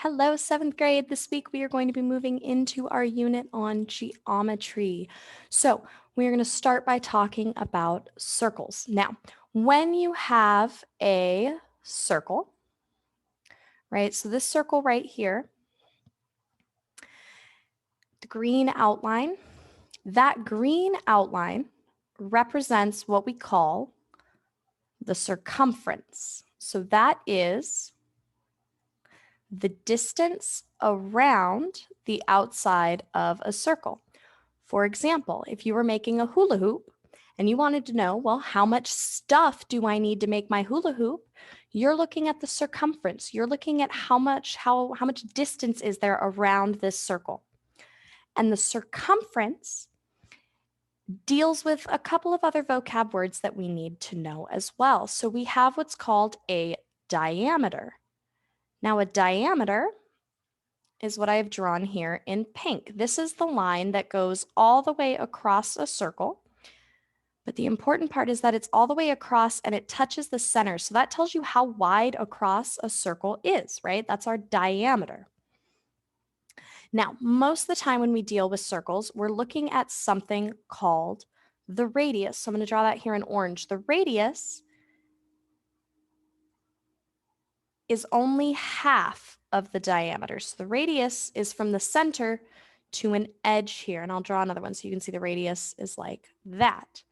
Hello, seventh grade. This week we are going to be moving into our unit on geometry. So we are going to start by talking about circles. Now, when you have a circle, right? So this circle right here, the green outline, that green outline represents what we call the circumference. So that is the distance around the outside of a circle. For example, if you were making a hula hoop and you wanted to know, well, how much stuff do I need to make my hula hoop? You're looking at the circumference. You're looking at how much distance is there around this circle. And the circumference deals with a couple of other vocab words that we need to know as well. So we have what's called a diameter. Now, a diameter is what I have drawn here in pink. This is the line that goes all the way across a circle. But the important part is that it's all the way across and it touches the center. So that tells you how wide across a circle is, right? That's our diameter. Now, most of the time when we deal with circles, we're looking at something called the radius. So I'm going to draw that here in orange. The radius is only half of the diameter. So the radius is from the center to an edge here. And I'll draw another one so you can see the radius is like that.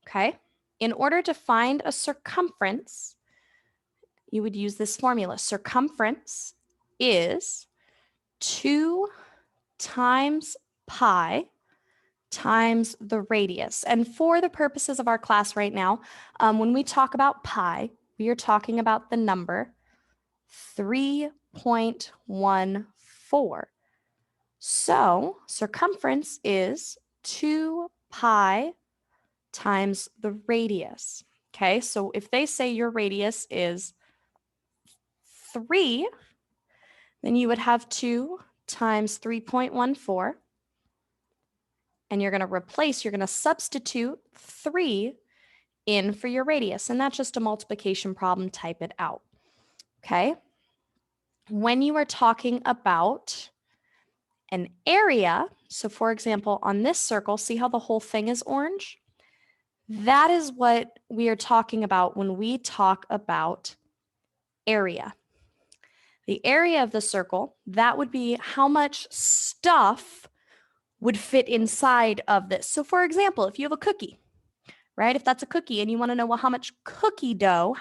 Okay. In order to find a circumference, you would use this formula. Circumference is 2 times pi times the radius. And for the purposes of our class right now, when we talk about pi, we are talking about the number 3.14. So circumference is 2 pi times the radius. Okay, so if they say your radius is 3, then you would have 2 times 3.14. And you're going to substitute 3 in for your radius. And that's just a multiplication problem. Type it out. Okay. When you are talking about an area, so for example, on this circle, see how the whole thing is orange? That is what we are talking about when we talk about area. The area of the circle, that would be how much stuff would fit inside of this. So for example, if you have a cookie, right? If that's a cookie and you want to know, well, how much cookie dough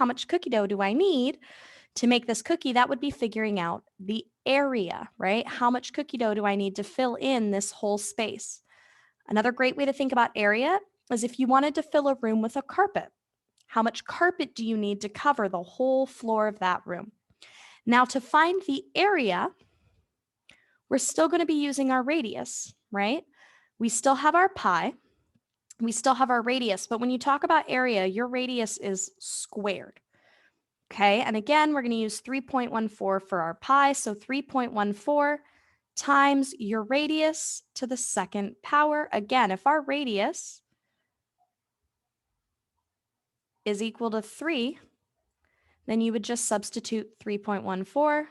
do I need to make this cookie? That would be figuring out the area, right? How much cookie dough do I need to fill in this whole space? Another great way to think about area is if you wanted to fill a room with a carpet. How much carpet do you need to cover the whole floor of that room? Now, to find the area, we're still going to be using our radius, right? We still have our pi. We still have our radius. But when you talk about area, your radius is squared. Okay, and again, we're going to use 3.14 for our pi. So 3.14 times your radius to the second power. Again, if our radius is equal to 3, then you would just substitute 3.14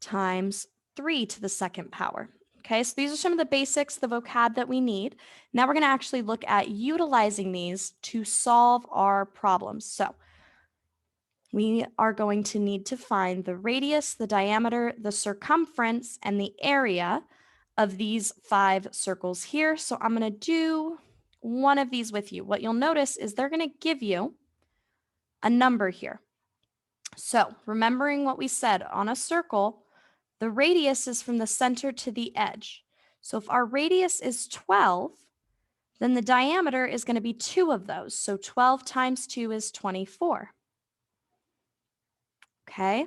times 3 to the second power. Okay, so these are some of the basics, the vocab that we need. Now we're going to actually look at utilizing these to solve our problems. So we are going to need to find the radius, the diameter, the circumference, and the area of these 5 circles here. So I'm going to do one of these with you. What you'll notice is they're going to give you a number here. So remembering what we said on a circle, the radius is from the center to the edge. So if our radius is 12, then the diameter is going to be 2 of those. So 12 times 2 is 24. Okay,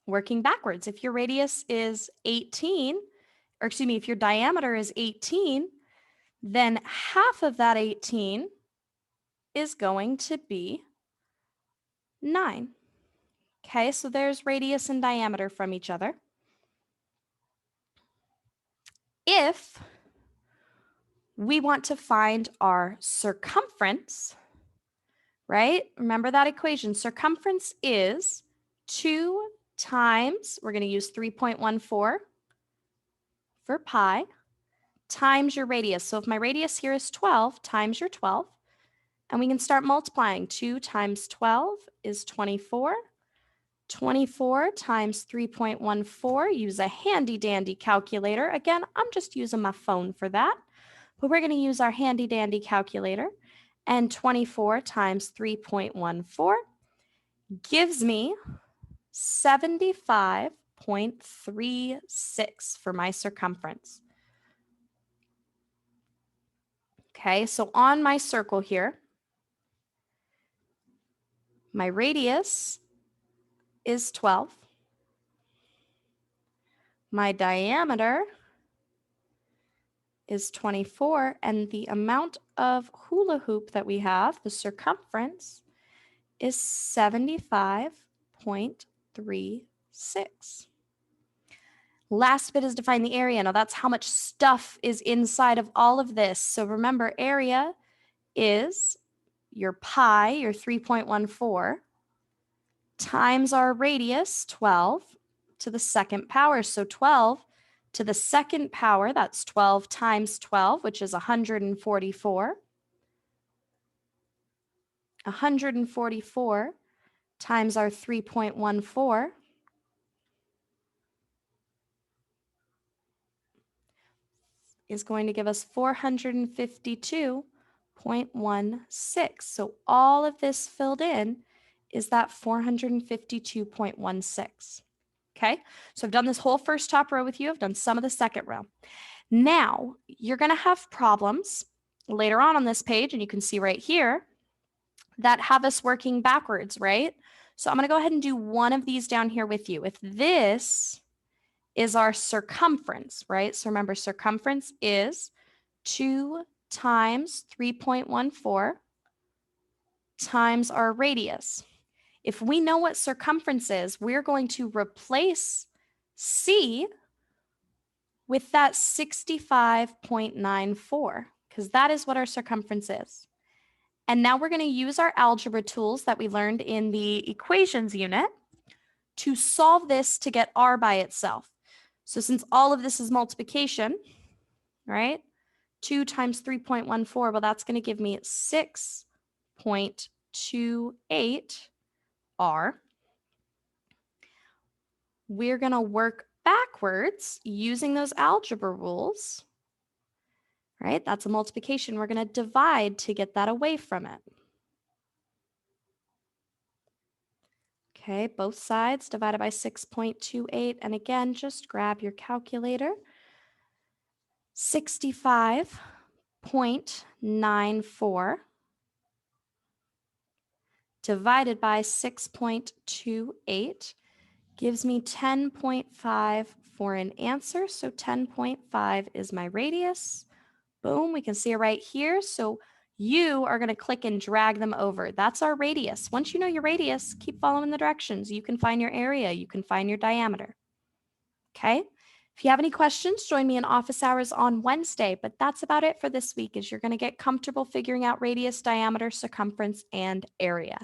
working backwards. If your radius is 18, or excuse me, if your diameter is 18, then half of that 18 is going to be 9. Okay, so there's radius and diameter from each other. If we want to find our circumference, right? Remember that equation. Circumference is 2 times, we're going to use 3.14 for pi, times your radius. So if my radius here is 12, times your 12, and we can start multiplying. 2 times 12 is 24. 24 times 3.14, use a handy dandy calculator. Again, I'm just using my phone for that, but we're going to use our handy dandy calculator. And 24 times 3.14 gives me 75.36 for my circumference. Okay, so on my circle here, my radius is 12. My diameter is 24, and the amount of hula hoop that we have, the circumference, is 75.36. Last bit is to find the area. Now that's how much stuff is inside of all of this. So remember, area is your pi, your 3.14, times our radius, 12, to the second power. So 12 to the second power, that's 12 times 12, which is 144. 144 times our 3.14 is going to give us 452.16. So all of this filled in is that 452.16. Okay, so I've done this whole first top row with you. I've done some of the second row. Now, you're going to have problems later on this page, and you can see right here, that have us working backwards, right? So I'm going to go ahead and do one of these down here with you. If this is our circumference, right? So remember, circumference is 2 times 3.14 times our radius. If we know what circumference is, we're going to replace C with that 65.94, because that is what our circumference is. And now we're going to use our algebra tools that we learned in the equations unit to solve this to get R by itself. So since all of this is multiplication, right? 2 times 3.14, well, that's going to give me 6.28 R. We're going to work backwards using those algebra rules, right? That's a multiplication. We're going to divide to get that away from it. Okay, both sides divided by 6.28. And again, just grab your calculator. 65.94 divided by 6.28 gives me 10.5 for an answer. So 10.5 is my radius. Boom, we can see it right here. So you are going to click and drag them over. That's our radius. Once you know your radius, keep following the directions. You can find your area. You can find your diameter. Okay? If you have any questions, join me in office hours on Wednesday. But that's about it for this week, is you're going to get comfortable figuring out radius, diameter, circumference, and area.